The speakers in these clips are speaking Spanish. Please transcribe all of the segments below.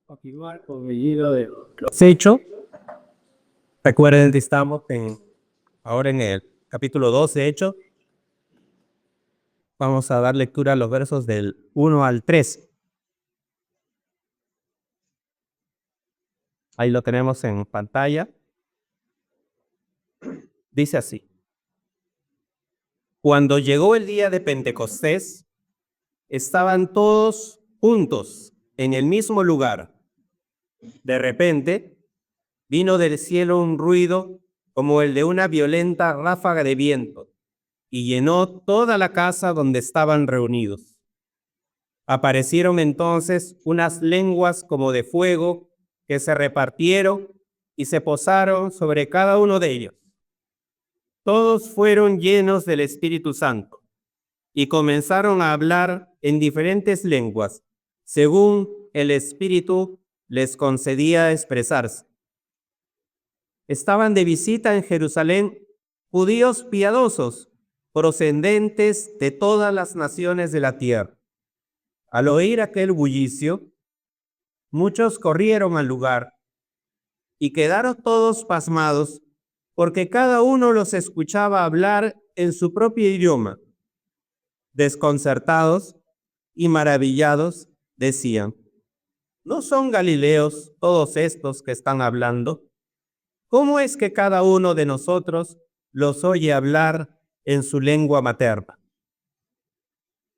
Continuar con el hilo de los hechos. Recuerden que estamos ahora en el capítulo 2 de Hechos. Vamos a dar lectura a los versos del 1 al 3. Ahí lo tenemos en pantalla. Dice así: Cuando llegó el día de Pentecostés, estaban todos juntos en el mismo lugar. De repente, vino del cielo un ruido como el de una violenta ráfaga de viento, y llenó toda la casa donde estaban reunidos. Aparecieron entonces unas lenguas como de fuego que se repartieron y se posaron sobre cada uno de ellos. Todos fueron llenos del Espíritu Santo y comenzaron a hablar en diferentes lenguas, según el Espíritu les concedía expresarse. Estaban de visita en Jerusalén judíos piadosos, procedentes de todas las naciones de la tierra. Al oír aquel bullicio, muchos corrieron al lugar y quedaron todos pasmados, porque cada uno los escuchaba hablar en su propio idioma. Desconcertados y maravillados, decían: ¿no son galileos todos estos que están hablando? ¿Cómo es que cada uno de nosotros los oye hablar en su lengua materna?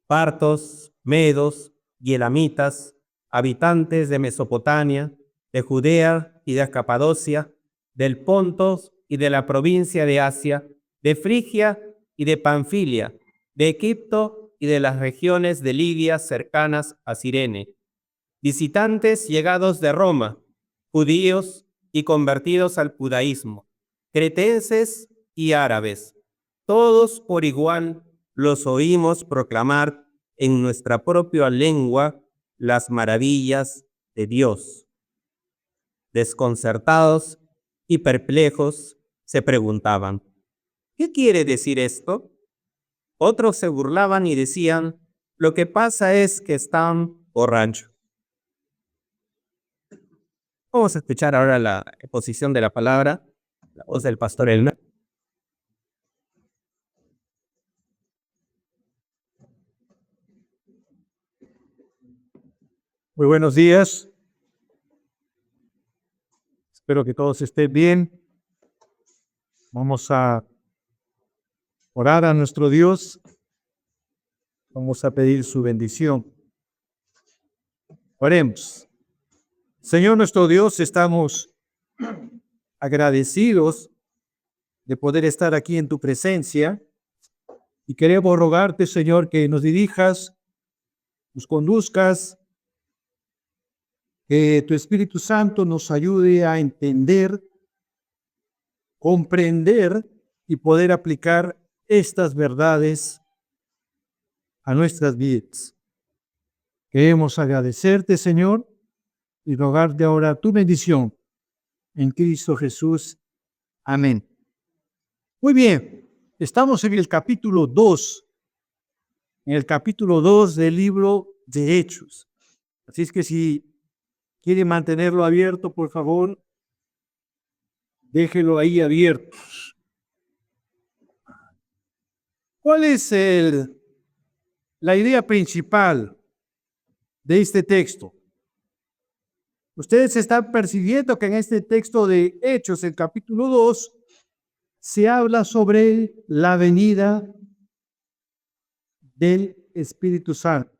Partos, medos y elamitas, habitantes de Mesopotamia, de Judea y de Capadocia, del Ponto y de la provincia de Asia, de Frigia y de Panfilia, de Egipto y de las regiones de Libia cercanas a Cirene, visitantes llegados de Roma, judíos y convertidos al judaísmo, cretenses y árabes, todos por igual los oímos proclamar en nuestra propia lengua las maravillas de Dios. Desconcertados y perplejos, se preguntaban: ¿qué quiere decir esto? Otros se burlaban y decían: lo que pasa es que están borrachos. Vamos a escuchar ahora la exposición de la palabra, la voz del pastor Elmer. Muy buenos días. Espero que todos estén bien. Vamos a orar a nuestro Dios. Vamos a pedir su bendición. Oremos. Señor nuestro Dios, estamos agradecidos de poder estar aquí en tu presencia y queremos rogarte, Señor, que nos dirijas, nos conduzcas, que tu Espíritu Santo nos ayude a entender, comprender y poder aplicar estas verdades a nuestras vidas. Queremos agradecerte, Señor, y rogarte ahora tu bendición en Cristo Jesús. Amén. Muy bien, estamos en el capítulo 2, del libro de Hechos. Así es que si quiere mantenerlo abierto, por favor, déjelo ahí abierto. ¿Cuál es la idea principal de este texto? Ustedes están percibiendo que en este texto de Hechos, el capítulo 2, se habla sobre la venida del Espíritu Santo.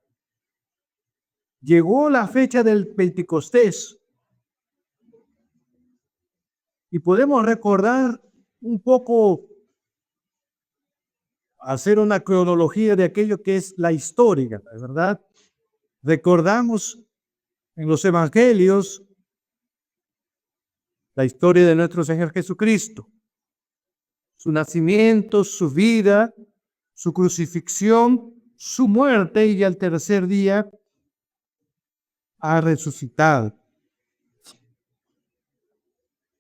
Llegó la fecha del Pentecostés y podemos recordar un poco, hacer una cronología de aquello que es la historia, ¿verdad? Recordamos en los evangelios la historia de nuestro Señor Jesucristo, su nacimiento, su vida, su crucifixión, su muerte y al tercer día ha resucitado.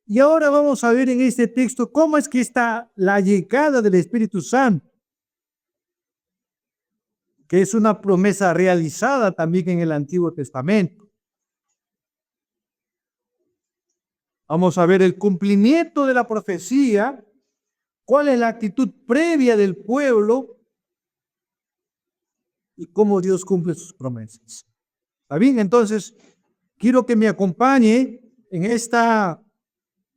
Y ahora vamos a ver en este texto cómo es que está la llegada del Espíritu Santo, que es una promesa realizada también en el Antiguo Testamento. Vamos a ver el cumplimiento de la profecía, cuál es la actitud previa del pueblo y cómo Dios cumple sus promesas. ¿Está bien? Entonces, quiero que me acompañe en esta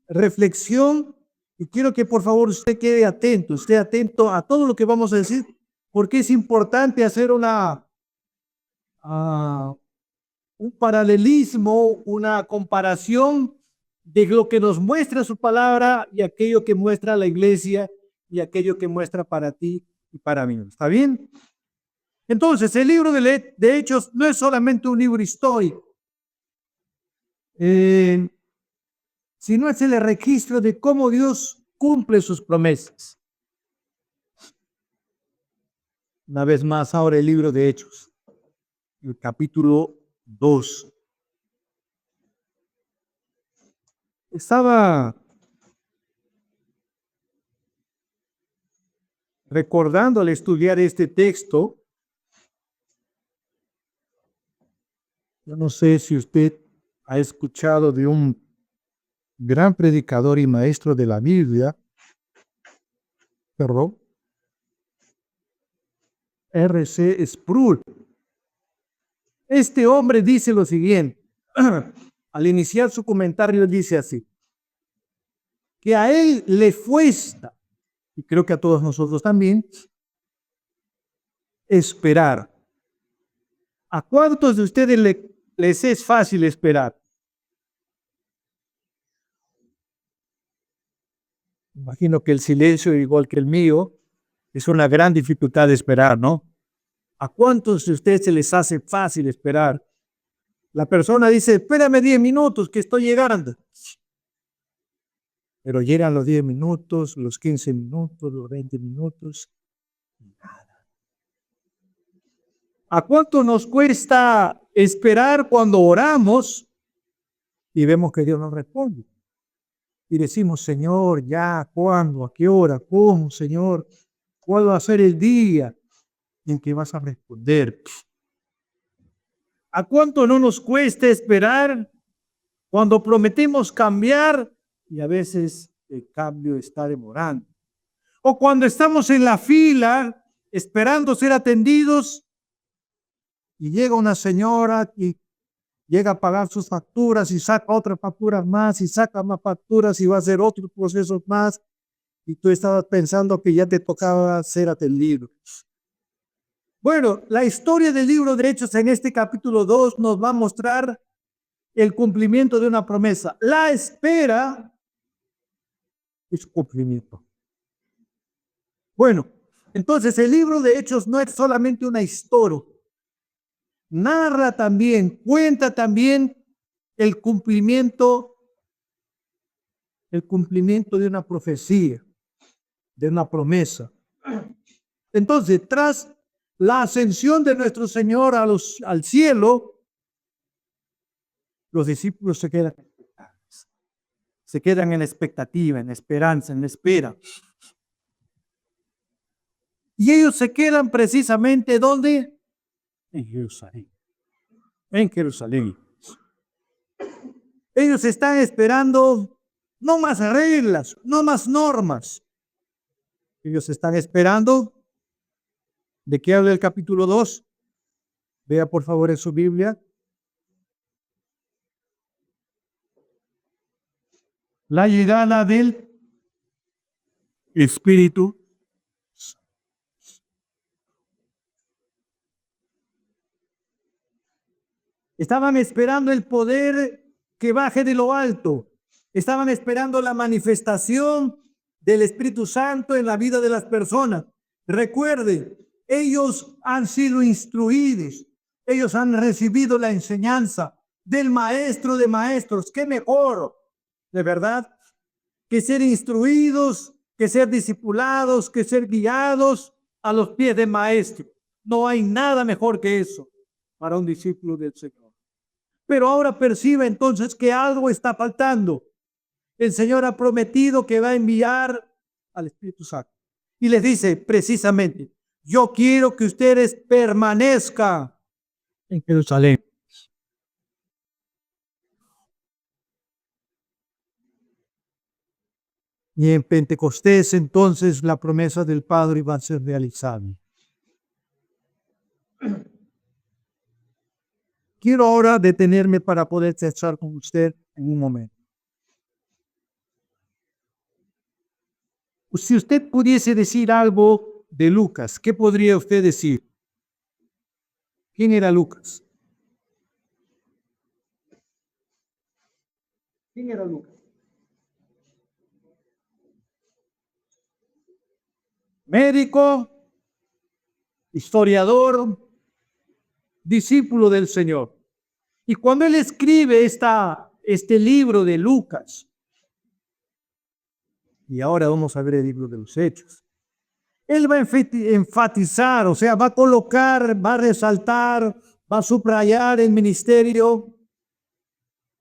reflexión y quiero que por favor usted quede atento, esté atento a todo lo que vamos a decir, porque es importante hacer un paralelismo, una comparación de lo que nos muestra su palabra y aquello que muestra la iglesia y aquello que muestra para ti y para mí. ¿Está bien? Entonces, el libro de Hechos no es solamente un libro histórico, sino es el registro de cómo Dios cumple sus promesas. Una vez más, ahora el libro de Hechos, el capítulo 2. Estaba recordando al estudiar este texto, yo no sé si usted ha escuchado de un gran predicador y maestro de la Biblia, R.C. Sproul. Este hombre dice lo siguiente, al iniciar su comentario dice así, que a él le cuesta, y creo que a todos nosotros también, esperar. ¿A cuántos de ustedes les es fácil esperar? Imagino que el silencio, igual que el mío, es una gran dificultad de esperar, ¿no? ¿A cuántos de ustedes se les hace fácil esperar? La persona dice, espérame 10 minutos que estoy llegando. Pero llegan los 10 minutos, los 15 minutos, los 20 minutos. Nada. ¿A cuánto nos cuesta esperar cuando oramos y vemos que Dios nos responde? Y decimos, Señor, ya, ¿cuándo? ¿A qué hora? ¿Cómo, Señor? ¿Cuál va a ser el día en que vas a responder? ¿A cuánto no nos cuesta esperar cuando prometemos cambiar y a veces el cambio está demorando? O cuando estamos en la fila esperando ser atendidos y llega una señora y llega a pagar sus facturas y saca otras facturas más y saca más facturas y va a hacer otros procesos más y tú estabas pensando que ya te tocaba ser atendido. Bueno, la historia del libro de Hechos en este capítulo 2 nos va a mostrar el cumplimiento de una promesa. La espera es cumplimiento. Bueno, entonces el libro de Hechos no es solamente una historia. Narra también, cuenta también el cumplimiento de una profecía, de una promesa. Entonces, tras la ascensión de nuestro Señor al cielo, los discípulos se quedan en expectativa, en esperanza, en espera. Y ellos se quedan precisamente ¿dónde? En Jerusalén. En Jerusalén. Ellos están esperando no más reglas, no más normas. Ellos están esperando. ¿De qué habla el capítulo 2? Vea por favor en su Biblia. La llegada del Espíritu. Estaban esperando el poder que baje de lo alto. Estaban esperando la manifestación del Espíritu Santo en la vida de las personas. Recuerden, ellos han sido instruidos. Ellos han recibido la enseñanza del maestro de maestros. ¿Qué mejor, de verdad, que ser instruidos, que ser discipulados, que ser guiados a los pies del maestro? No hay nada mejor que eso para un discípulo del Señor. Pero ahora percibe entonces que algo está faltando. El Señor ha prometido que va a enviar al Espíritu Santo. Y les dice precisamente, yo quiero que ustedes permanezcan en Jerusalén. Y en Pentecostés entonces la promesa del Padre va a ser realizada. Quiero ahora detenerme para poder charlar con usted en un momento. Si usted pudiese decir algo de Lucas, ¿qué podría usted decir? ¿Quién era Lucas? ¿Quién era Lucas? Médico, historiador, discípulo del Señor. Y cuando él escribe este libro de Lucas, y ahora vamos a ver el libro de los Hechos, él va a enfatizar, o sea, va a colocar, va a resaltar, va a subrayar el ministerio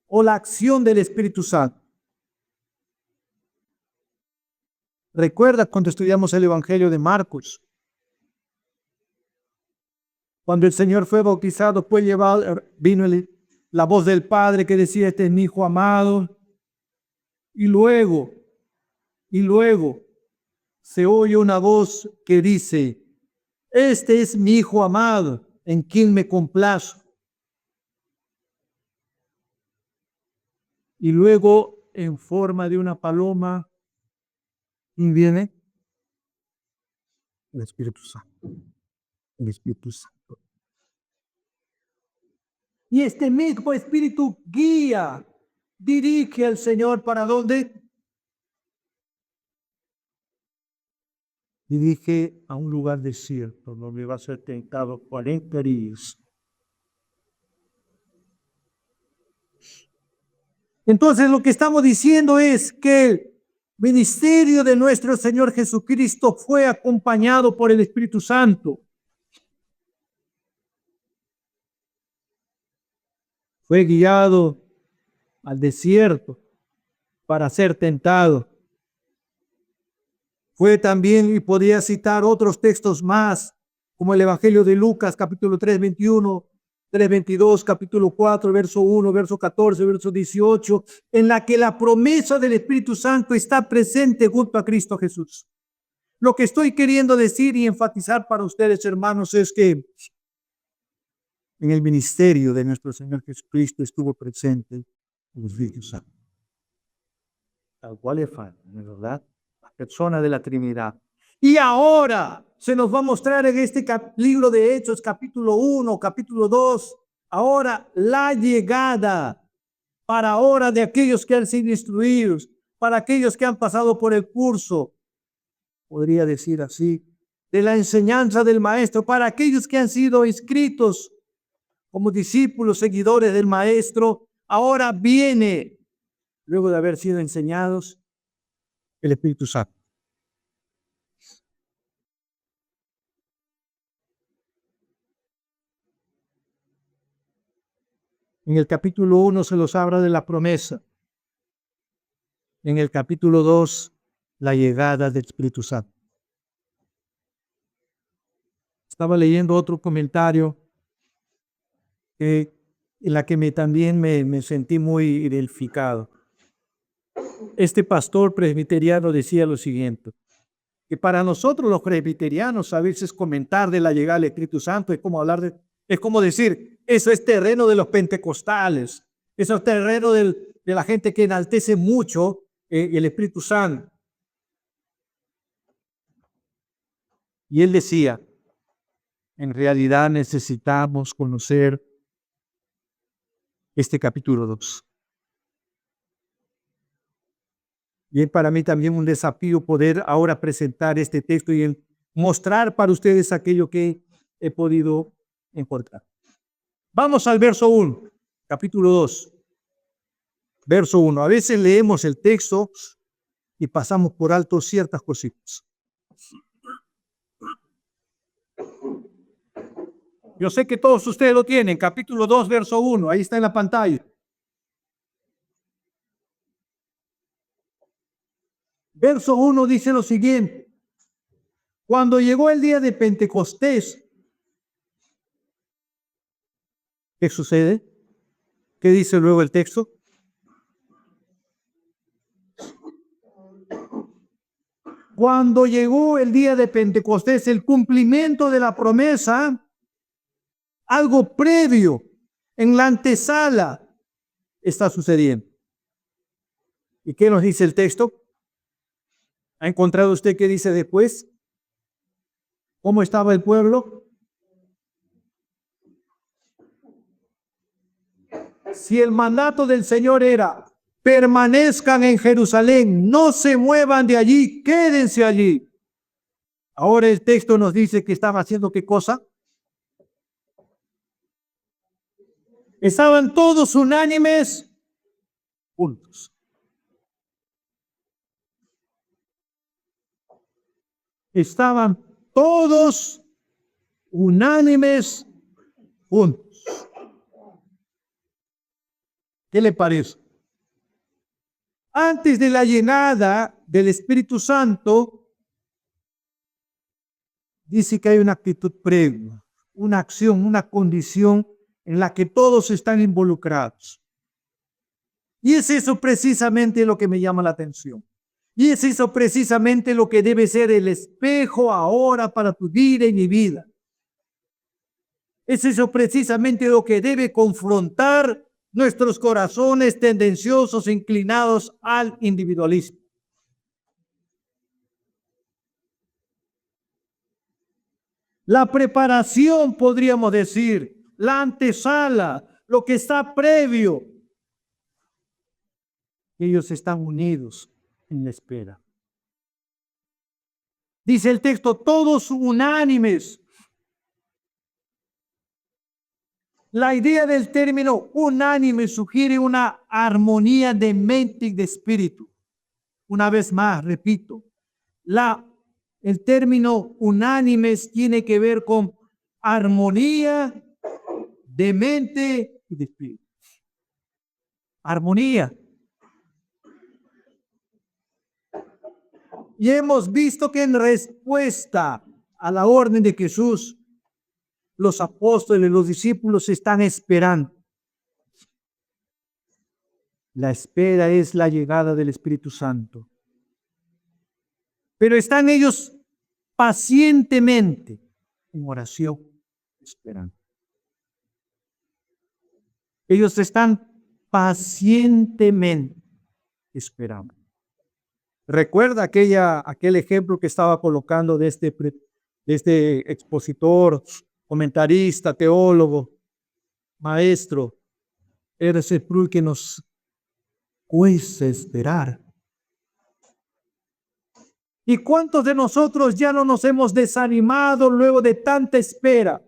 o la acción del Espíritu Santo. Recuerda cuando estudiamos el Evangelio de Marcos, cuando el Señor fue bautizado, fue llevado, vino la voz del Padre que decía, este es mi Hijo amado, y luego se oye una voz que dice, este es mi Hijo amado, en quien me complazco. Y luego, en forma de una paloma, ¿quién viene? El Espíritu Santo. El Espíritu Santo. Y este mismo Espíritu guía, dirige al Señor ¿para dónde? Dirige a un lugar desierto donde va a ser tentado 40 días. Entonces lo que estamos diciendo es que el ministerio de nuestro Señor Jesucristo fue acompañado por el Espíritu Santo. Fue guiado al desierto para ser tentado. Fue también, y podría citar otros textos más, como el Evangelio de Lucas, capítulo 3, 21, 3, 22, capítulo 4, verso 1, verso 14, verso 18, en la que la promesa del Espíritu Santo está presente junto a Cristo Jesús. Lo que estoy queriendo decir y enfatizar para ustedes, hermanos, es que en el ministerio de nuestro Señor Jesucristo estuvo presente el Espíritu Santo. Tal cual es, ¿verdad? La persona de la Trinidad. Y ahora se nos va a mostrar en este libro de Hechos, capítulo 1, capítulo 2, ahora la llegada para ahora de aquellos que han sido instruidos, para aquellos que han pasado por el curso, podría decir así, de la enseñanza del Maestro, para aquellos que han sido inscritos como discípulos, seguidores del Maestro, ahora viene, luego de haber sido enseñados, el Espíritu Santo. En el capítulo 1 se los habla de la promesa. En el capítulo 2, la llegada del Espíritu Santo. Estaba leyendo otro comentario en la que también me sentí muy identificado. Este pastor presbiteriano decía lo siguiente, que para nosotros los presbiterianos a veces comentar de la llegada del Espíritu Santo es como decir, eso es terreno de los pentecostales, eso es terreno de la gente que enaltece mucho el Espíritu Santo. Y él decía, en realidad necesitamos conocer este capítulo 2. Y es para mí también un desafío poder ahora presentar este texto y mostrar para ustedes aquello que he podido encontrar. Vamos al verso 1, capítulo 2, verso 1. A veces leemos el texto y pasamos por alto ciertas cositas. Yo sé que todos ustedes lo tienen, capítulo 2, verso 1, ahí está en la pantalla. Verso 1 dice lo siguiente. Cuando llegó el día de Pentecostés, ¿qué sucede? ¿Qué dice luego el texto? cuando llegó el día de Pentecostés, el cumplimiento de la promesa, algo previo en la antesala está sucediendo. ¿Y qué nos dice el texto? ¿Ha encontrado usted qué dice después? ¿Cómo estaba el pueblo? Si el mandato del Señor era, permanezcan en Jerusalén, no se muevan de allí, quédense allí. Ahora el texto nos dice que estaban haciendo ¿qué cosa? Estaban todos unánimes juntos. Estaban todos unánimes juntos. ¿Qué le parece? Antes de la llenada del Espíritu Santo, dice que hay una actitud previa, una acción, una condición en la que todos están involucrados. Y es eso precisamente lo que me llama la atención. Y es eso precisamente lo que debe ser el espejo ahora para tu vida y mi vida. Es eso precisamente lo que debe confrontar nuestros corazones tendenciosos inclinados al individualismo. La preparación, podríamos decir, la antesala, lo que está previo. Ellos están unidos en la espera. Dice el texto, todos unánimes. La idea del término unánime sugiere una armonía de mente y de espíritu. Una vez más, repito, el término unánimes tiene que ver con armonía de mente y de espíritu. Armonía. Y hemos visto que en respuesta a la orden de Jesús, los apóstoles, los discípulos están esperando. La espera es la llegada del Espíritu Santo. Pero están ellos pacientemente en oración esperando. Ellos están pacientemente esperando. Recuerda aquel ejemplo que estaba colocando de este expositor, comentarista, teólogo, maestro, R.C. Sproul, que nos cuesta esperar. ¿Y cuántos de nosotros ya no nos hemos desanimado luego de tanta espera?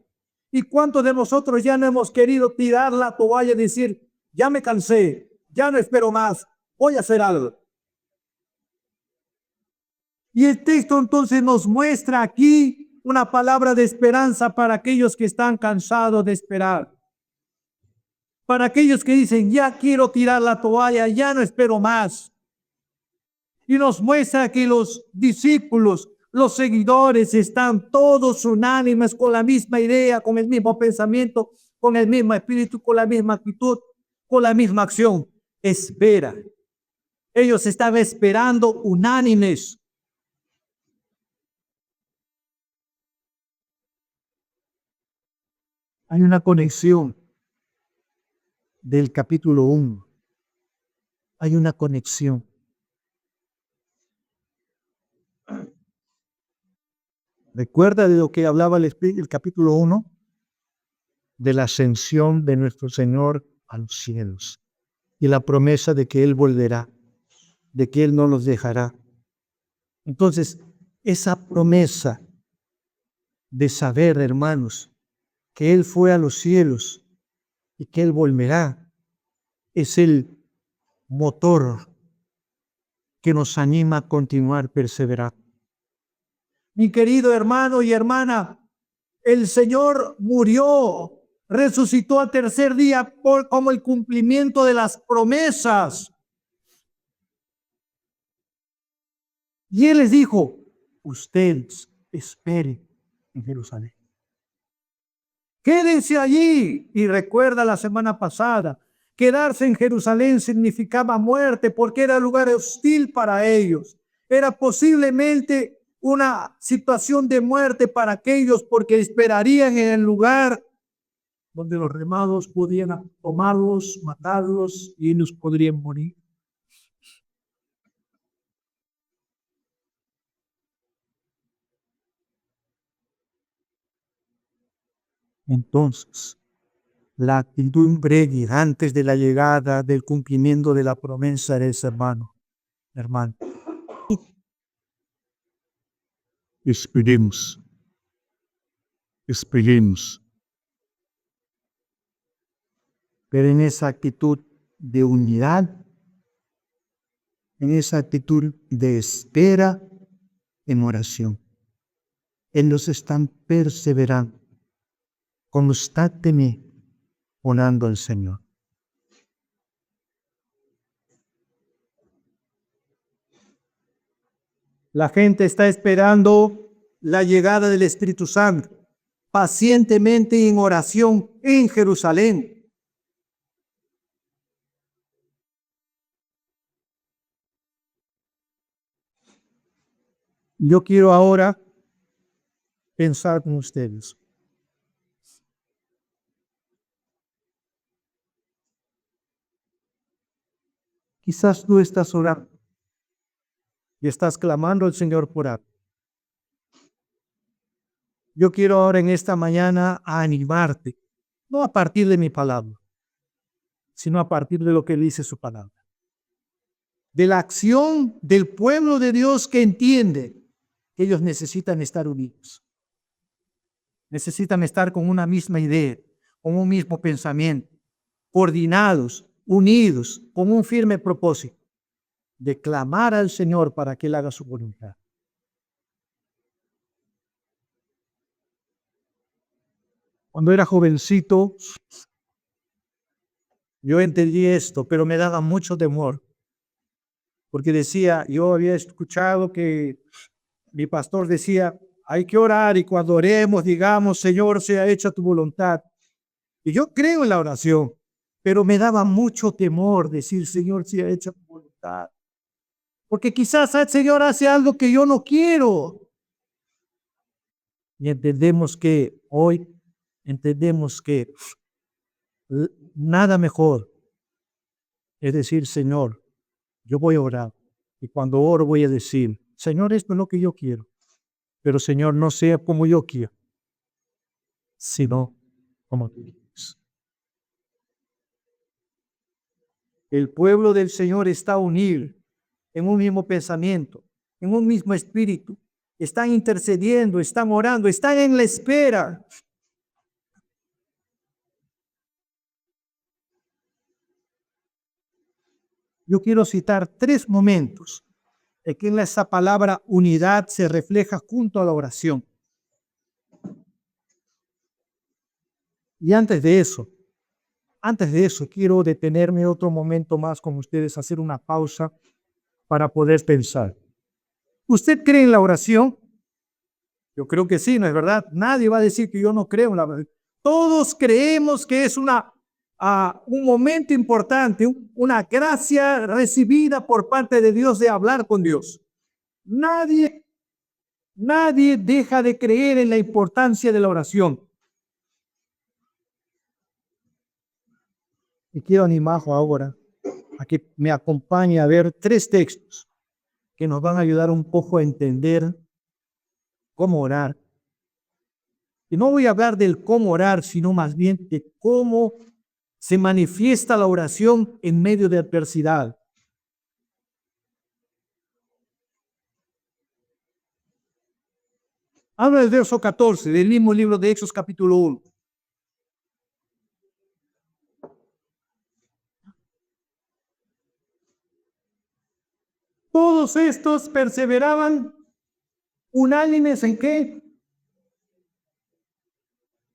¿Y cuántos de nosotros ya no hemos querido tirar la toalla y decir, ya me cansé, ya no espero más, voy a hacer algo? Y el texto entonces nos muestra aquí una palabra de esperanza para aquellos que están cansados de esperar. Para aquellos que dicen, ya quiero tirar la toalla, ya no espero más. Y nos muestra que los discípulos, los seguidores están todos unánimes con la misma idea, con el mismo pensamiento, con el mismo espíritu, con la misma actitud, con la misma acción. Espera. Ellos estaban esperando unánimes. Hay una conexión del capítulo 1. Hay una conexión. ¿Recuerda de lo que hablaba el capítulo 1? De la ascensión de nuestro Señor a los cielos y la promesa de que Él volverá, de que Él no los dejará. Entonces, esa promesa de saber, hermanos, que Él fue a los cielos y que Él volverá, es el motor que nos anima a continuar perseverando. Mi querido hermano y hermana, el Señor murió, resucitó al tercer día como el cumplimiento de las promesas. Y Él les dijo, ustedes esperen en Jerusalén. Quédense allí. Y recuerda la semana pasada, quedarse en Jerusalén significaba muerte porque era lugar hostil para ellos. era posiblemente una situación de muerte para aquellos porque esperarían en el lugar donde los romanos podían tomarlos, matarlos y ellos podrían morir. Entonces, la actitud previa antes de la llegada del cumplimiento de la promesa de ese hermano. Esperemos. Pero en esa actitud de unidad, en esa actitud de espera en oración, ellos están perseverando, constantemente orando al Señor. La gente está esperando la llegada del Espíritu Santo, pacientemente en oración en Jerusalén. Yo quiero ahora pensar con ustedes. Quizás tú estás orando y estás clamando al Señor por algo. Yo quiero ahora en esta mañana animarte, no a partir de mi palabra, sino a partir de lo que dice su palabra. De la acción del pueblo de Dios que entiende que ellos necesitan estar unidos. Necesitan estar con una misma idea, con un mismo pensamiento, coordinados, unidos, con un firme propósito de clamar al Señor para que Él haga su voluntad. Cuando era jovencito, yo entendí esto, pero me daba mucho temor. Porque decía, yo había escuchado que mi pastor decía, hay que orar y cuando oremos, digamos, Señor, sea hecha tu voluntad. Y yo creo en la oración, pero me daba mucho temor decir, Señor, sea hecha tu voluntad. Porque quizás el Señor hace algo que yo no quiero. Y entendemos que hoy, nada mejor es decir, Señor, yo voy a orar. Y cuando oro voy a decir, Señor, esto es lo que yo quiero. Pero Señor, no sea como yo quiero, sino como tú quieres. El pueblo del Señor está unido en un mismo pensamiento, en un mismo espíritu. Están intercediendo, están orando, están en la espera. Yo quiero citar 3 momentos en que esa palabra unidad se refleja junto a la oración. Y antes de eso, quiero detenerme otro momento más con ustedes, hacer una pausa para poder pensar. ¿Usted cree en la oración? Yo creo que sí, ¿no es verdad? Nadie va a decir que yo no creo en la oración. Todos creemos que es un momento importante, una gracia recibida por parte de Dios de hablar con Dios. Nadie deja de creer en la importancia de la oración. Y quiero animar ahora a que me acompañe a ver 3 textos que nos van a ayudar un poco a entender cómo orar. Y no voy a hablar del cómo orar, sino más bien de cómo se manifiesta la oración en medio de adversidad. Habla del verso 14 del mismo libro de Hechos capítulo 1. Todos estos perseveraban unánimes en qué?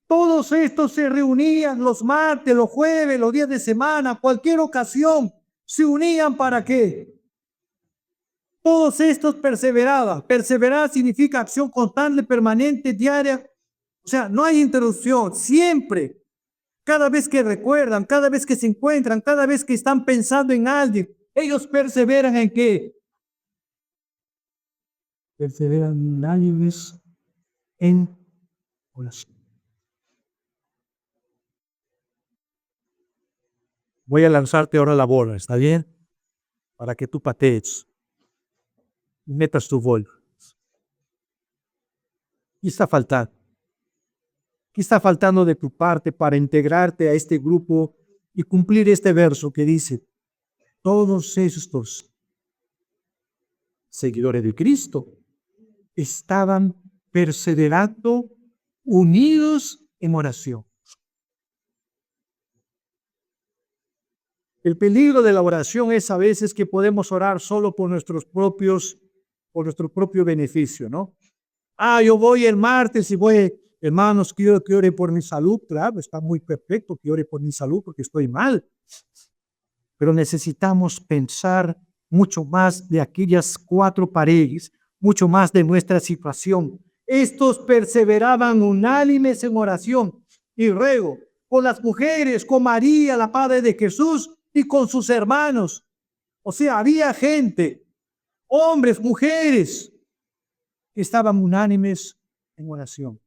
Todos estos se reunían los martes, los jueves, los días de semana, cualquier ocasión, se unían ¿para qué? Todos estos perseveraban. Perseverar significa acción constante, permanente, diaria. O sea, no hay interrupción, siempre. Cada vez que recuerdan, cada vez que se encuentran, cada vez que están pensando en alguien, ellos perseveran ¿en qué? perseveran unánimes en oración. Voy a lanzarte ahora la bola, ¿está bien? Para que tú patees y metas tu gol. ¿Qué está faltando? ¿Qué está faltando de tu parte para integrarte a este grupo y cumplir este verso que dice, todos estos seguidores de Cristo estaban perseverando unidos en oración? El peligro de la oración es a veces que podemos orar solo por nuestro propio beneficio, ¿no? Yo voy el martes y voy, hermanos, quiero que ore por mi salud. Claro, está muy perfecto que ore por mi salud porque estoy mal. Pero necesitamos pensar mucho más de aquellas 4 paredes, mucho más de nuestra situación. Estos perseveraban unánimes en oración y ruego con las mujeres, con María, la madre de Jesús, y con sus hermanos. O sea, había gente, hombres, mujeres, que estaban unánimes en oración.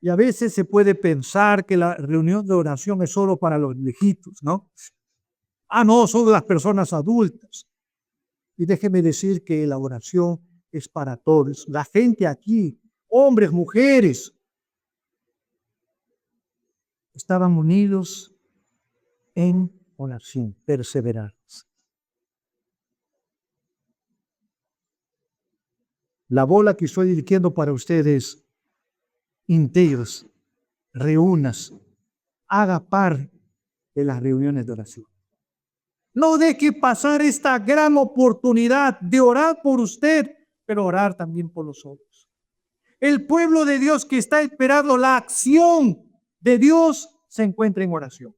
Y a veces se puede pensar que la reunión de oración es solo para los viejitos, ¿no? No, son las personas adultas. Y déjeme decir que la oración es para todos. La gente aquí, hombres, mujeres, estaban unidos en oración, perseverantes. La bola que estoy dirigiendo para ustedes, integros, reúnas, haga parte de las reuniones de oración. No deje pasar esta gran oportunidad de orar por usted, pero orar también por los otros. El pueblo de Dios que está esperando la acción de Dios se encuentra en oración.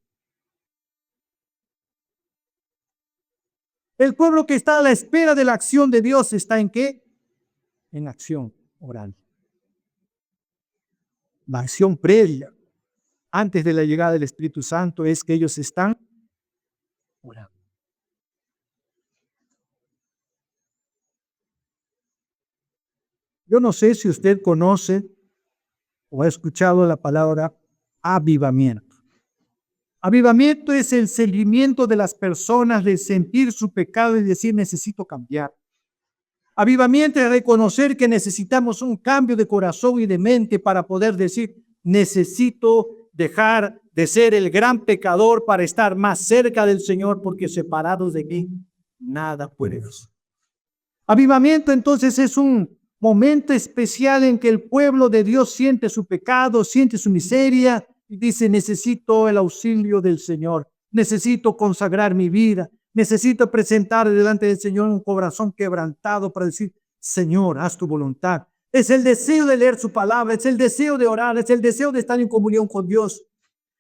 El pueblo que está a la espera de la acción de Dios está ¿en qué? En acción oral. La acción previa, antes de la llegada del Espíritu Santo, es que ellos están orando. Yo no sé si usted conoce o ha escuchado la palabra avivamiento. Avivamiento es el seguimiento de las personas de sentir su pecado y decir necesito cambiar. Avivamiento es reconocer que necesitamos un cambio de corazón y de mente para poder decir necesito dejar de ser el gran pecador para estar más cerca del Señor, porque separados de mí nada puede hacer. Avivamiento entonces es un momento especial en que el pueblo de Dios siente su pecado, siente su miseria y dice necesito el auxilio del Señor, necesito consagrar mi vida, necesito presentar delante del Señor un corazón quebrantado para decir Señor, haz tu voluntad. Es el deseo de leer su palabra, es el deseo de orar, es el deseo de estar en comunión con Dios,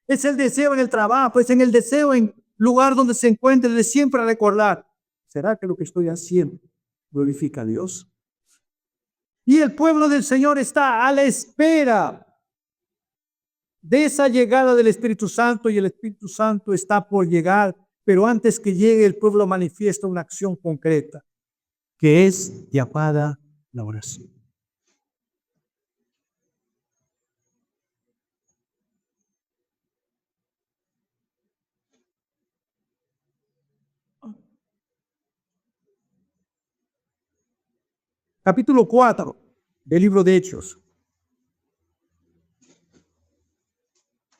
es el deseo en el trabajo, es en el deseo en lugar donde se encuentre de siempre recordar, ¿será que lo que estoy haciendo glorifica a Dios? Y el pueblo del Señor está a la espera de esa llegada del Espíritu Santo, y el Espíritu Santo está por llegar, pero antes que llegue el pueblo manifiesta una acción concreta, que es llamada la oración. Capítulo 4 del libro de Hechos.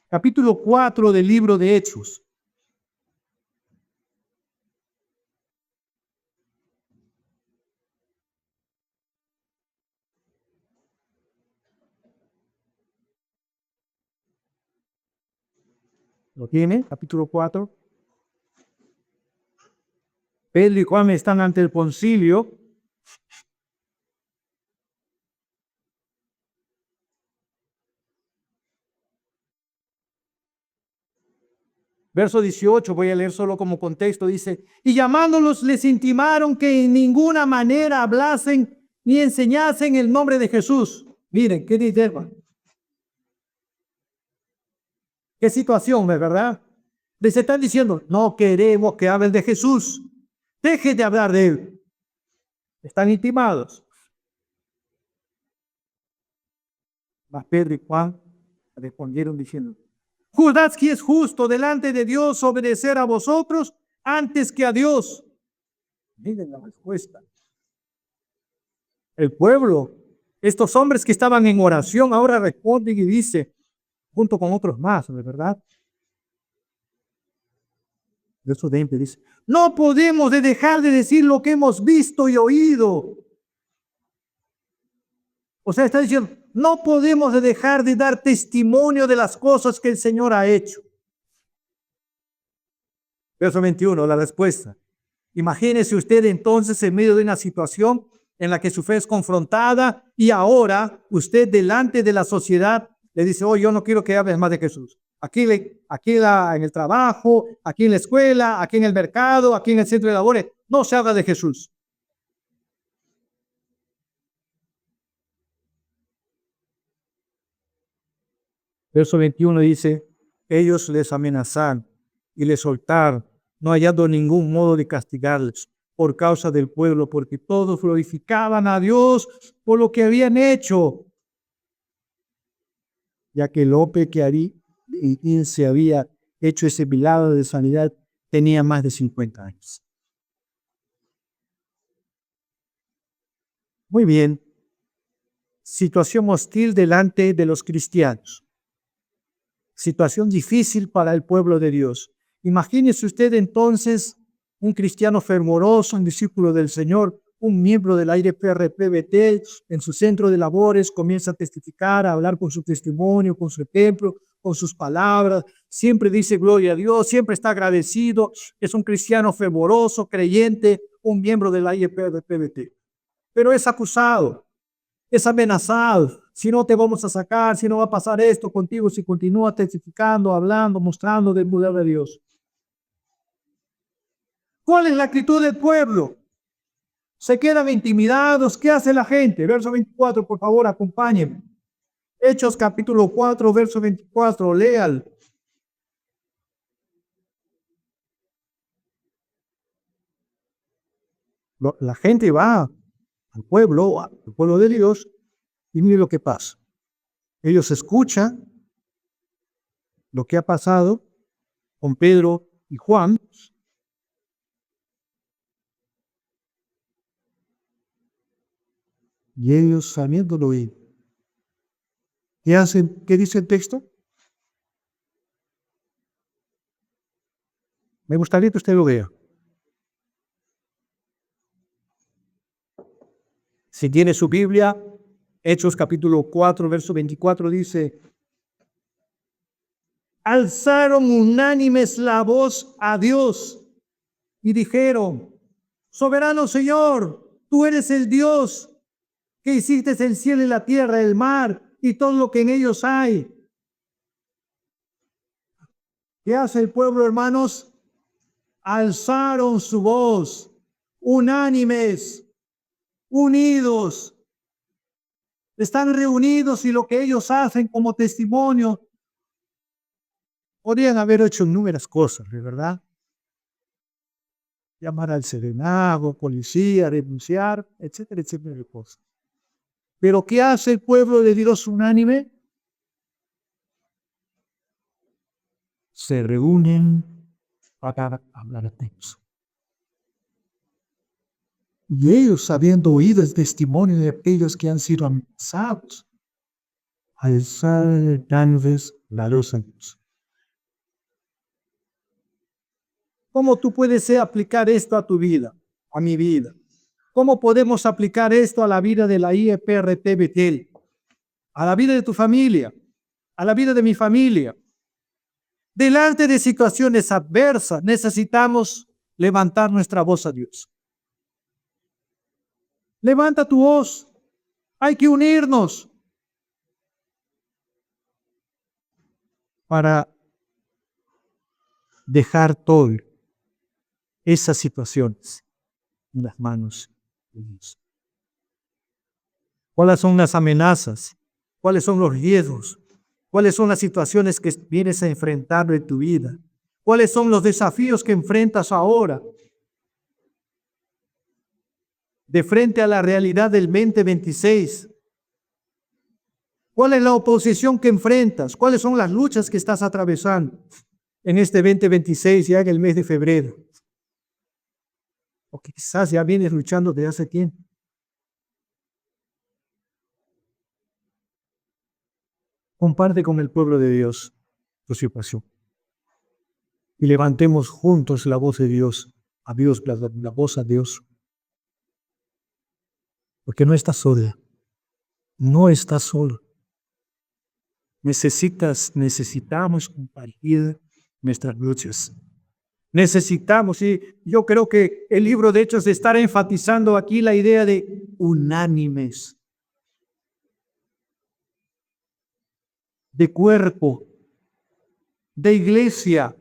Capítulo 4 del libro de Hechos. ¿Lo tiene? Capítulo 4. Pedro y Juan están ante el concilio. Verso 18, voy a leer solo como contexto, dice, y llamándolos les intimaron que en ninguna manera hablasen ni enseñasen el nombre de Jesús. Miren, qué dilema. Qué situación, ¿verdad? Les están diciendo, no queremos que hablen de Jesús. Deje de hablar de él. Están intimados. Mas Pedro y Juan respondieron diciendo: ¿juzgáis que es justo delante de Dios obedecer a vosotros antes que a Dios? Miren la respuesta. El pueblo, estos hombres que estaban en oración, ahora responden y dice, junto con otros más, ¿de verdad? Verso 20 dice: no podemos dejar de decir lo que hemos visto y oído. O sea, está diciendo, no podemos dejar de dar testimonio de las cosas que el Señor ha hecho. Verso 21, la respuesta. Imagínese usted entonces en medio de una situación en la que su fe es confrontada y ahora usted delante de la sociedad le dice: oh, yo no quiero que hables más de Jesús. Aquí en el trabajo, aquí en la escuela, aquí en el mercado, aquí en el centro de labores, no se habla de Jesús. Verso 21 dice: ellos les amenazaron y les soltaron, no hallando ningún modo de castigarles por causa del pueblo, porque todos glorificaban a Dios por lo que habían hecho, ya que el hombre que se había hecho ese milagro de sanidad tenía más de 50 años. Muy bien. Situación hostil delante de los cristianos. Situación difícil para el pueblo de Dios. Imagínese usted entonces un cristiano fervoroso, un discípulo del Señor, un miembro de la IRPRPBT, en su centro de labores, comienza a testificar, a hablar con su testimonio, con su ejemplo, con sus palabras, siempre dice gloria a Dios, siempre está agradecido, es un cristiano fervoroso, creyente, un miembro de la IRPRPBT. Pero es acusado, es amenazado: si no te vamos a sacar, si no va a pasar esto contigo, si continúa testificando, hablando, mostrando del poder de Dios. ¿Cuál es la actitud del pueblo? Se quedan intimidados. ¿Qué hace la gente? Verso 24, por favor, acompáñenme. Hechos capítulo 4, verso 24, léalo. La gente va al pueblo de Dios, y mire lo que pasa. Ellos escuchan lo que ha pasado con Pedro y Juan. Y ellos sabiéndolo oír. ¿Qué hacen? ¿Qué dice el texto? Me gustaría que usted lo vea. Si tiene su Biblia, Hechos capítulo 4, verso 24 dice: alzaron unánimes la voz a Dios y dijeron: soberano Señor, tú eres el Dios que hiciste el cielo y la tierra, el mar y todo lo que en ellos hay. ¿Qué hace el pueblo, hermanos? Alzaron su voz, unánimes, unidos. Están reunidos y lo que ellos hacen como testimonio, podrían haber hecho inúmeras cosas, ¿de verdad? Llamar al serenazgo, policía, denunciar, etcétera, etcétera de cosas. Pero ¿qué hace el pueblo de Dios unánime? Se reúnen para hablar de Dios. Y ellos, habiendo oído el testimonio de aquellos que han sido amenazados, alzaron la voz a Dios. ¿Cómo tú puedes aplicar esto a tu vida, a mi vida? ¿Cómo podemos aplicar esto a la vida de la IEPRT Betel? A la vida de tu familia, a la vida de mi familia. Delante de situaciones adversas, necesitamos levantar nuestra voz a Dios. Levanta tu voz. Hay que unirnos para dejar todo esas situaciones en las manos de Dios. ¿Cuáles son las amenazas? ¿Cuáles son los riesgos? ¿Cuáles son las situaciones que vienes a enfrentar en tu vida? ¿Cuáles son los desafíos que enfrentas ahora? de frente a la realidad del 2026? ¿Cuál es la oposición que enfrentas? ¿Cuáles son las luchas que estás atravesando en este 2026, ya en el mes de febrero? O que quizás ya vienes luchando desde hace tiempo. Comparte con el pueblo de Dios tu situación. Y levantemos juntos la voz de Dios, a Dios, la voz a Dios. Porque no estás sola. No estás solo. Necesitamos compartir nuestras luchas. Necesitamos, y yo creo que el libro de Hechos está enfatizando aquí la idea de unánimes, de cuerpo, de iglesia.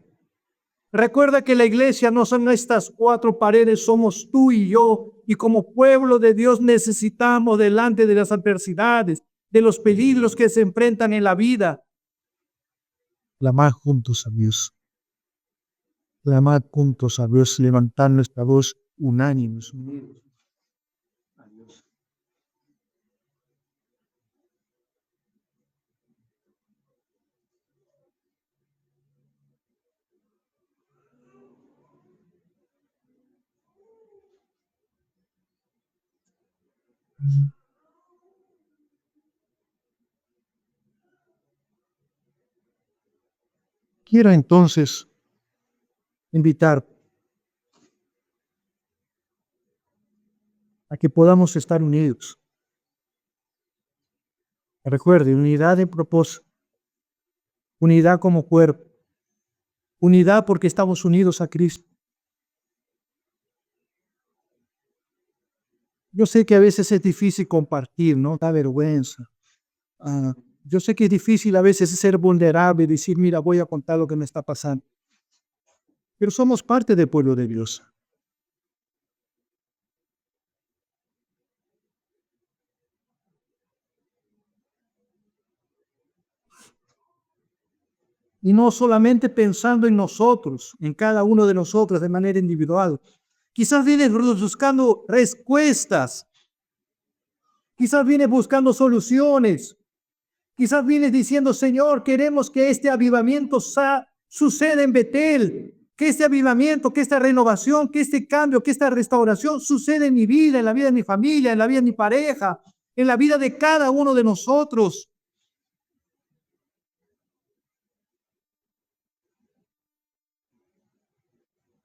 Recuerda que la iglesia no son estas cuatro paredes, somos tú y yo, y como pueblo de Dios necesitamos delante de las adversidades, de los peligros que se enfrentan en la vida, clamar juntos a Dios. Clamar juntos a Dios, levantar nuestra voz unánimes, unidos a Dios. Quiero entonces invitar a que podamos estar unidos. Recuerde, unidad de propósito, unidad como cuerpo, unidad porque estamos unidos a Cristo. Yo sé que a veces es difícil compartir, ¿no? Da vergüenza. Yo sé que es difícil a veces ser vulnerable y decir, mira, voy a contar lo que me está pasando. Pero somos parte del pueblo de Dios. Y no solamente pensando en nosotros, en cada uno de nosotros de manera individual. Quizás vienes buscando respuestas. Quizás vienes buscando soluciones. Quizás vienes diciendo, Señor, queremos que este avivamiento suceda en Betel. Que este avivamiento, que esta renovación, que este cambio, que esta restauración suceda en mi vida, en la vida de mi familia, en la vida de mi pareja, en la vida de cada uno de nosotros.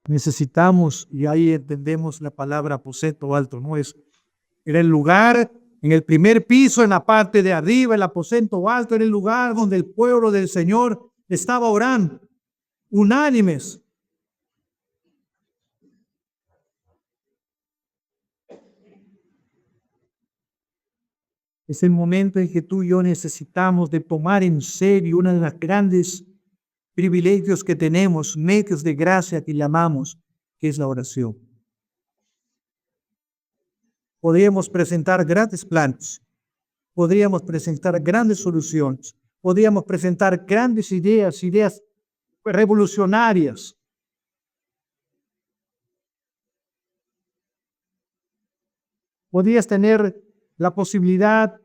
Necesitamos, y ahí entendemos la palabra aposento alto, ¿no? Era el lugar, en el primer piso, en la parte de arriba, el aposento alto, era el lugar donde el pueblo del Señor estaba orando, unánimes. Es el momento en que tú y yo necesitamos de tomar en serio uno de los grandes privilegios que tenemos, medios de gracia que llamamos, que es la oración. Podríamos presentar grandes planes, podríamos presentar grandes soluciones, podríamos presentar grandes ideas revolucionarias. Podrías tener la posibilidad,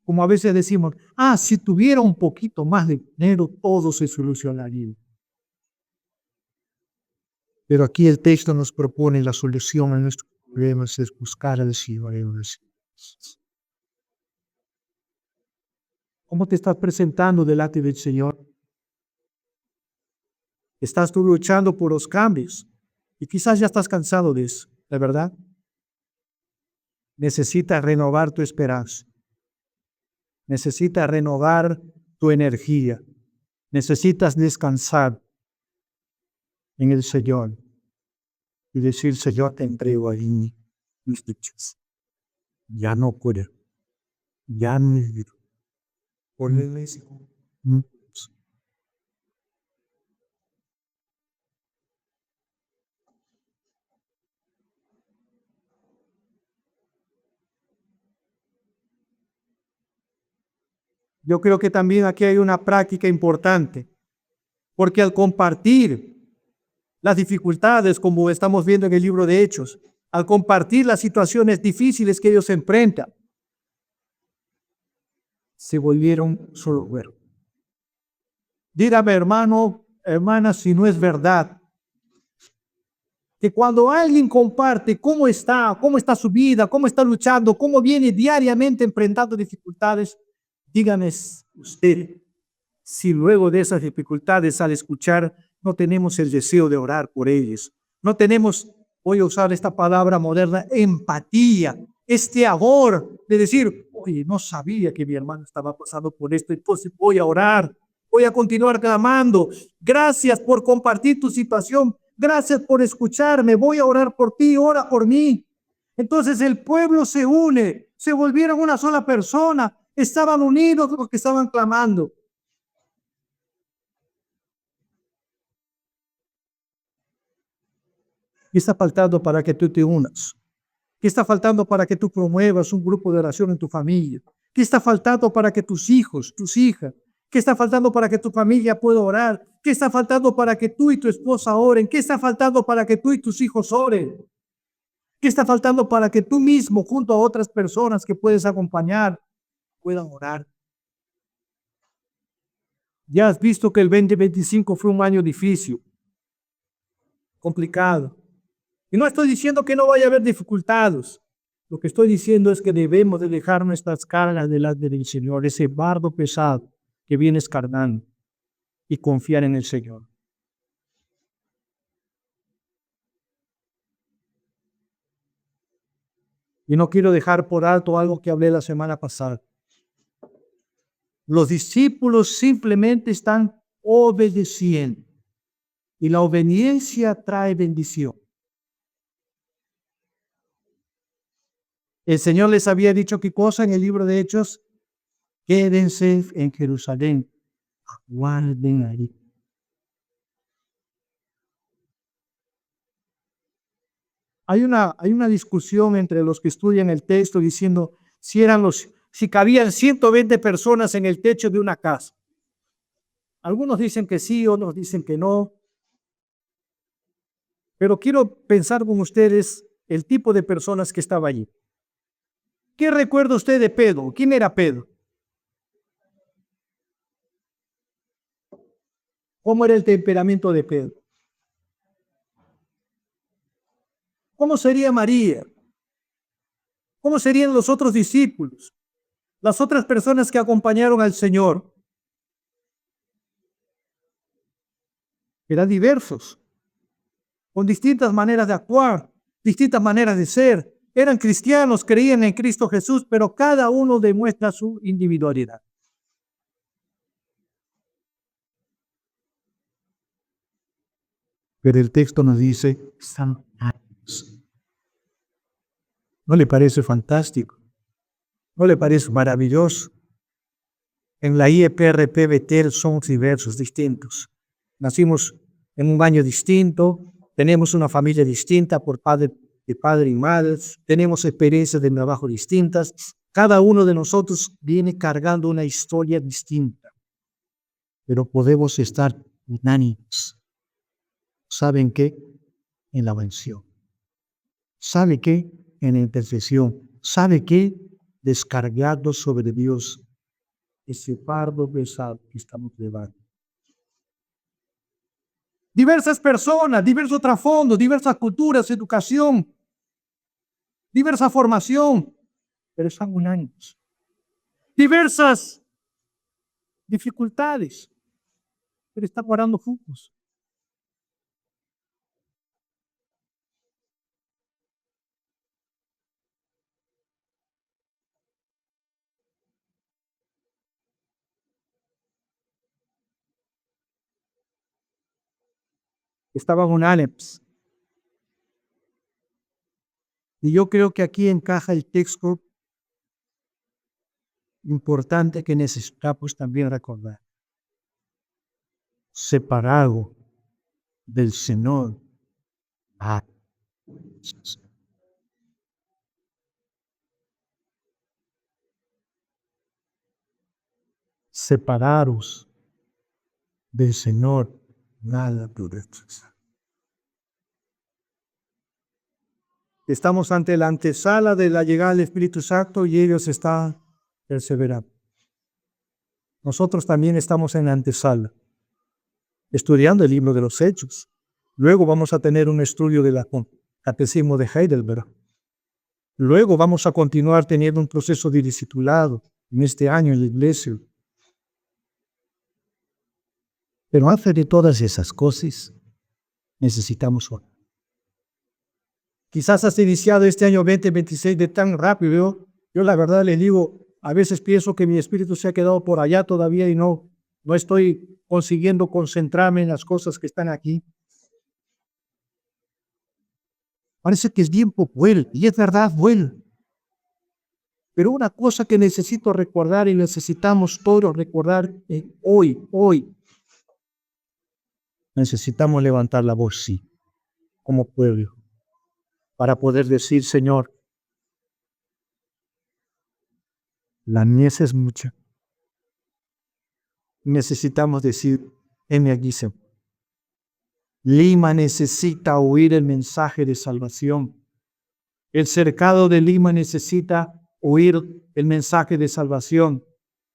como a veces decimos, si tuviera un poquito más de dinero, todo se solucionaría. Pero aquí el texto nos propone la solución a nuestros problemas es buscar al Señor. ¿Cómo te estás presentando delante del Señor? Estás tú luchando por los cambios y quizás ya estás cansado de eso, ¿de verdad? Necesitas renovar tu esperanza. Necesitas renovar tu energía. Necesitas descansar en el Señor y decir, Señor, te entrego ahí mis luchas. Ya no puedo. Ya no puedo. Yo creo que también aquí hay una práctica importante, porque al compartir las dificultades, como estamos viendo en el libro de Hechos, al compartir las situaciones difíciles que ellos enfrentan, se volvieron solo cuerpo. Dígame, hermano, hermana, si no es verdad que cuando alguien comparte cómo está su vida, cómo está luchando, cómo viene diariamente enfrentando dificultades, dígame usted si luego de esas dificultades al escuchar no tenemos el deseo de orar por ellos, no tenemos, voy a usar esta palabra moderna, empatía, este amor de decir, oye, no sabía que mi hermano estaba pasando por esto, entonces voy a orar, voy a continuar clamando. Gracias por compartir tu situación, gracias por escucharme, voy a orar por ti, ora por mí. Entonces el pueblo se une, se volvieron una sola persona, estaban unidos porque estaban clamando. ¿Qué está faltando para que tú te unas? ¿Qué está faltando para que tú promuevas un grupo de oración en tu familia? ¿Qué está faltando para que tus hijos, tus hijas, qué está faltando para que tu familia pueda orar? ¿Qué está faltando para que tú y tu esposa oren? ¿Qué está faltando para que tú y tus hijos oren? ¿Qué está faltando para que tú mismo, junto a otras personas que puedes acompañar, puedan orar? Ya has visto que el 2025 fue un año difícil, complicado. Y no estoy diciendo que no vaya a haber dificultades. Lo que estoy diciendo es que debemos de dejar nuestras cargas delante del Señor, ese fardo pesado que viene escarnando, y confiar en el Señor. Y no quiero dejar por alto algo que hablé la semana pasada. Los discípulos simplemente están obedeciendo. Y la obediencia trae bendición. El Señor les había dicho qué cosa en el libro de Hechos. Quédense en Jerusalén. Aguarden ahí. Hay una discusión entre los que estudian el texto diciendo si cabían 120 personas en el techo de una casa. Algunos dicen que sí, otros dicen que no. Pero quiero pensar con ustedes el tipo de personas que estaba allí. ¿Qué recuerda usted de Pedro? ¿Quién era Pedro? ¿Cómo era el temperamento de Pedro? ¿Cómo sería María? ¿Cómo serían los otros discípulos? Las otras personas que acompañaron al Señor. Eran diversos, con distintas maneras de actuar, distintas maneras de ser. Eran cristianos, creían en Cristo Jesús, pero cada uno demuestra su individualidad. Pero el texto nos dice, están años. ¿No le parece fantástico? ¿No le parece maravilloso? En la IEPRP Betel somos diversos, distintos. Nacimos en un año distinto, tenemos una familia distinta por de padre y madre, tenemos experiencias de trabajo distintas. Cada uno de nosotros viene cargando una historia distinta, pero podemos estar unánimes. ¿Saben qué? En la oración. ¿Sabe qué? En la intercesión. ¿Sabe qué? Descargado sobre Dios ese fardo pesado que estamos llevando. Diversas personas, diversos trasfondos, diversas culturas, educación, diversa formación, pero están unánimes. Diversas dificultades, pero están orando juntos. Estaban unánimes. Y yo creo que aquí encaja el texto importante que necesitamos también recordar. Separado del Señor. Separados del Señor, nada podrás hacer. Estamos ante la antesala de la llegada del Espíritu Santo y ellos están perseverando. Nosotros también estamos en la antesala, estudiando el libro de los Hechos. Luego vamos a tener un estudio del Catecismo de Heidelberg. Luego vamos a continuar teniendo un proceso de discipulado en este año en la iglesia. Pero antes de todas esas cosas, necesitamos orar. Quizás has iniciado este año 2026 de tan rápido. Yo la verdad les digo, a veces pienso que mi espíritu se ha quedado por allá todavía y no estoy consiguiendo concentrarme en las cosas que están aquí. Parece que el tiempo vuela, y es verdad, vuela. Pero una cosa que necesito recordar y necesitamos todos recordar hoy, necesitamos levantar la voz, sí, como pueblo, para poder decir, Señor, la mies es mucha. Necesitamos decir, heme aquí, Señor. Lima necesita oír el mensaje de salvación. El cercado de Lima necesita oír el mensaje de salvación.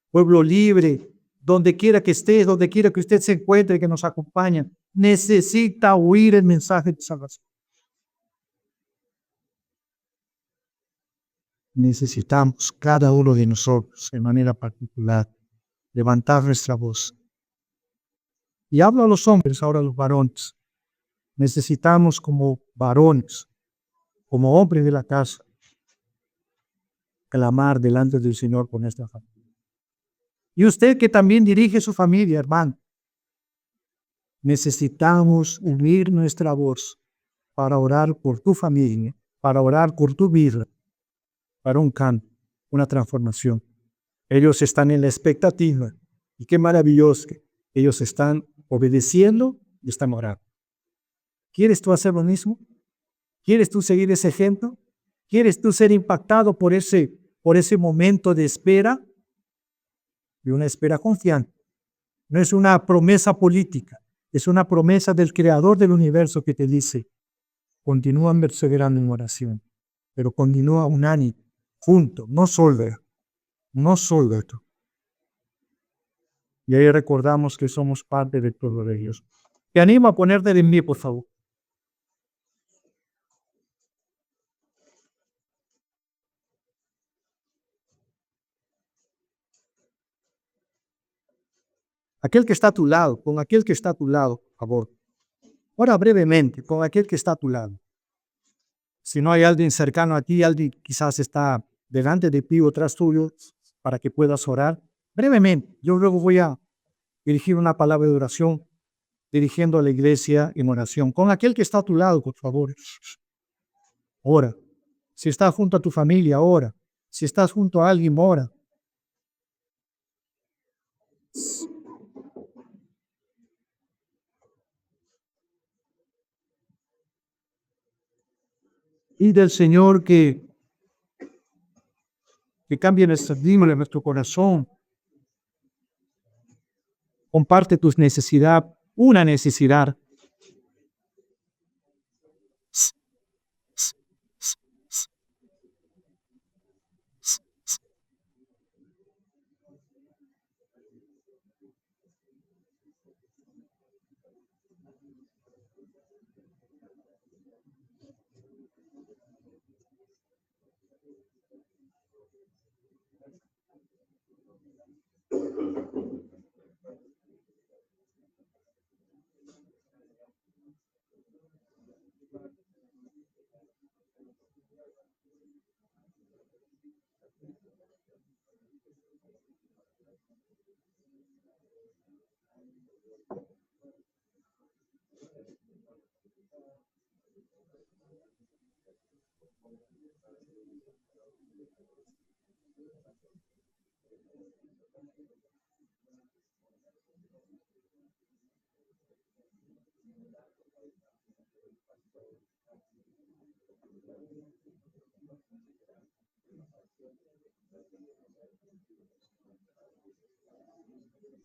Pueblo libre, donde quiera que estés, donde quiera que usted se encuentre, que nos acompaña, necesita oír el mensaje de salvación. Necesitamos cada uno de nosotros, de manera particular, levantar nuestra voz. Y hablo a los hombres, ahora a los varones. Necesitamos como varones, como hombres de la casa, clamar delante del Señor con esta familia. Y usted que también dirige su familia, hermano, necesitamos unir nuestra voz para orar por tu familia, para orar por tu vida, para un cambio, una transformación. Ellos están en la expectativa y qué maravilloso que ellos están obedeciendo y están orando. ¿Quieres tú hacer lo mismo? ¿Quieres tú seguir ese ejemplo? ¿Quieres tú ser impactado por ese momento de espera? Y una espera confiante. No es una promesa política, es una promesa del Creador del universo que te dice, continúa perseverando en oración, pero continúa unánime, junto, no solo tú. Y ahí recordamos que somos parte del pueblo de Dios. Te animo a ponerte de pie, por favor. Aquel que está a tu lado, con aquel que está a tu lado, por favor. Ora brevemente, con aquel que está a tu lado. Si no hay alguien cercano a ti, alguien quizás está delante de ti o tras tuyo, para que puedas orar, brevemente. Yo luego voy a dirigir una palabra de oración, dirigiendo a la iglesia en oración. Con aquel que está a tu lado, por favor. Ora. Si estás junto a tu familia, ora. Si estás junto a alguien, ora. Y del Señor que cambie nuestra vida, nuestro corazón. Comparte tus necesidades, una necesidad.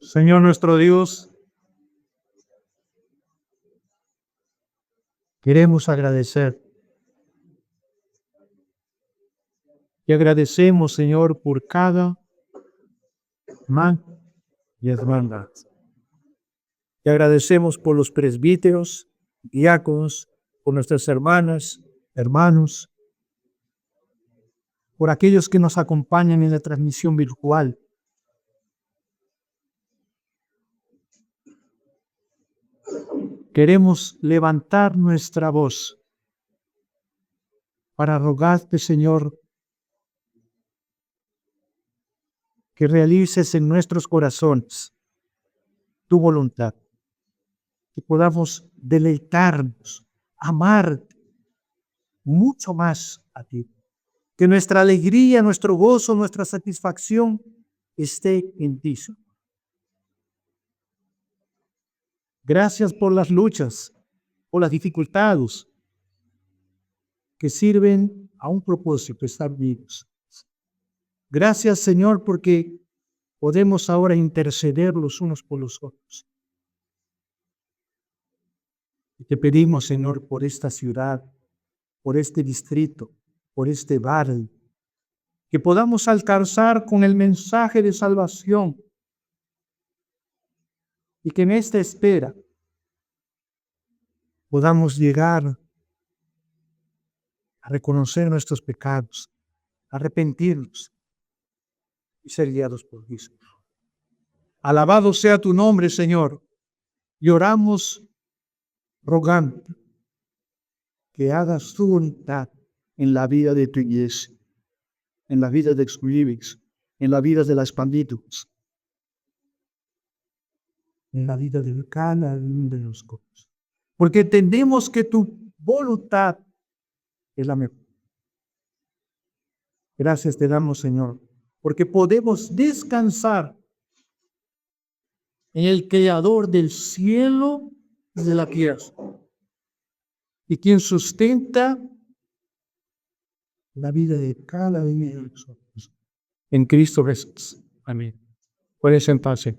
Señor nuestro Dios, queremos agradecer Te agradecemos, Señor, por cada hermano y hermana. Te agradecemos por los presbíteros, diáconos, por nuestras hermanas, hermanos, por aquellos que nos acompañan en la transmisión virtual. Queremos levantar nuestra voz para rogarte, Señor, que realices en nuestros corazones tu voluntad, que podamos deleitarnos, amarte mucho más a ti, que nuestra alegría, nuestro gozo, nuestra satisfacción esté en ti. Gracias por las luchas, por las dificultades que sirven a un propósito, estar vivos. Gracias, Señor, porque podemos ahora interceder los unos por los otros. Y te pedimos, Señor, por esta ciudad, por este distrito, por este barrio, que podamos alcanzar con el mensaje de salvación y que en esta espera podamos llegar a reconocer nuestros pecados, arrepentirnos y ser guiados por Cristo. Alabado sea tu nombre, Señor, y oramos rogando que hagas tu voluntad en la vida de tu iglesia, en la vida de Excluivix, en la vida de las Panditus, en la vida de cada uno de nosotros. Porque entendemos que tu voluntad es la mejor. Gracias te damos, Señor, porque podemos descansar en el Creador del cielo y de la tierra, y quien sustenta la vida de cada uno de nosotros. En Cristo Jesús. Amén. Puedes sentarse.